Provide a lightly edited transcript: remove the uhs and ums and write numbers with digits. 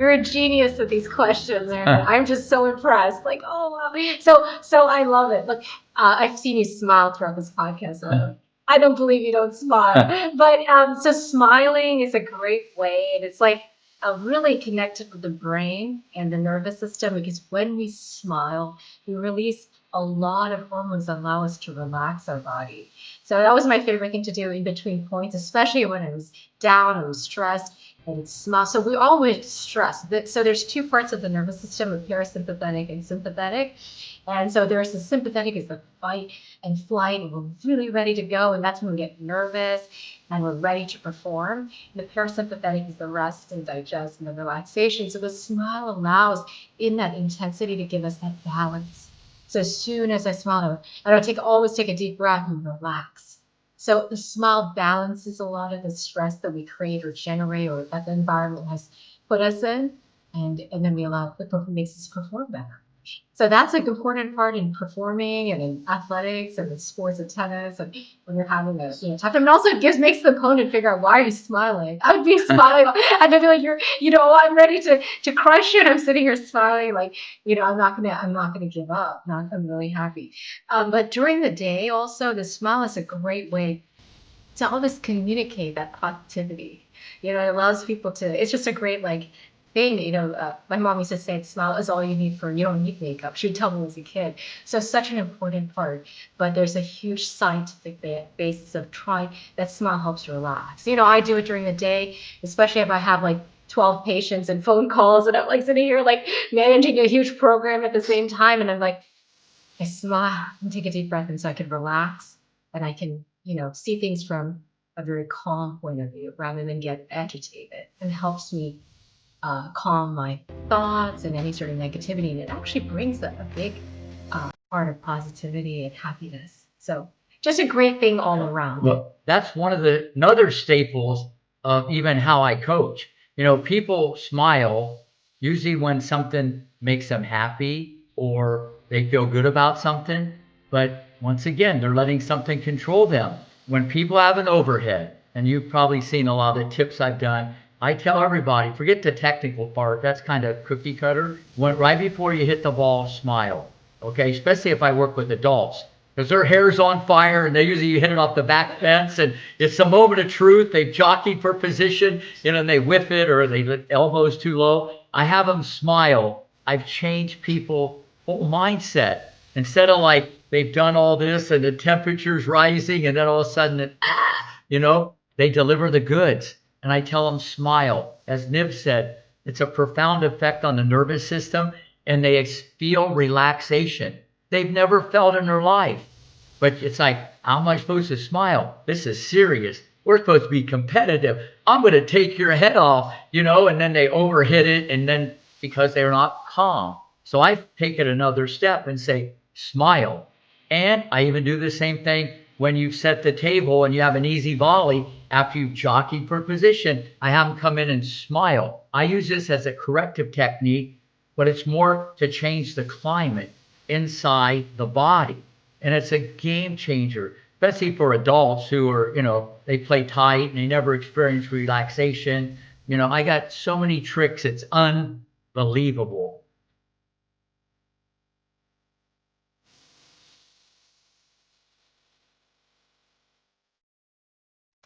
You're a genius with these questions, and I'm just so impressed. Like, oh, wow. So I love it. Look, I've seen you smile throughout this podcast. So I don't believe you don't smile. But so smiling is a great way, and it's like really connected with the brain and the nervous system because when we smile, we release a lot of hormones that allow us to relax our body. So that was my favorite thing to do in between points, especially when I was down or was stressed and smile. So we always stress. So there's two parts of the nervous system, parasympathetic and sympathetic. And so there's the sympathetic is the fight and flight, and we're really ready to go. And that's when we get nervous and we're ready to perform. And the parasympathetic is the rest and digest and the relaxation. So the smile allows in that intensity to give us that balance. So as soon as I smile, I don't always take a deep breath and relax. So the smile balances a lot of the stress that we create or generate or that the environment has put us in, and then we allow it makes us perform better. So that's like important part in performing and in athletics and in sports and tennis and when you're having a tough time. And also it makes the opponent figure out why are you smiling. I would be smiling and I feel like you're I'm ready to crush you and I'm sitting here smiling like I'm not gonna give up. I'm really happy. But during the day also the smile is a great way to always communicate that positivity. It allows people to. It's just a great like thing. My mom used to say, "Smile is all you need for. You don't need makeup." She would tell me as a kid. So it's such an important part. But there's a huge scientific basis of trying that smile helps relax. I do it during the day, especially if I have like 12 patients and phone calls, and I'm like sitting here like managing a huge program at the same time, and I'm like I smile and take a deep breath and so I can relax and I can, see things from a very calm point of view rather than get agitated. It helps me calm my thoughts and any sort of negativity. And it actually brings a big part of positivity and happiness. So just a great thing all around. Well, that's one of the another staples of even how I coach. People smile usually when something makes them happy or they feel good about something. But once again, they're letting something control them. When people have an overhead, and you've probably seen a lot of the tips I've done, I tell everybody, forget the technical part, that's kind of cookie cutter. Right before you hit the ball, smile. Okay, especially if I work with adults because their hair's on fire and they usually hit it off the back fence and it's a moment of truth. They've jockeyed for position, and they whiff it or they let elbows too low. I have them smile. I've changed people's whole mindset. Instead of like they've done all this and the temperature's rising and then all of a sudden they deliver the goods. And I tell them smile. As Niv said, it's a profound effect on the nervous system and they feel relaxation they've never felt in their life. But it's like, how am I supposed to smile? This is serious. We're supposed to be competitive. I'm going to take your head off, and then they overhit it. And then because they're not calm. So I take it another step and say, smile. And I even do the same thing when you set the table and you have an easy volley after you've jockeyed for position. I have them come in and smile. I use this as a corrective technique, but it's more to change the climate inside the body. And it's a game changer, especially for adults who are, they play tight and they never experience relaxation. I got so many tricks, it's unbelievable.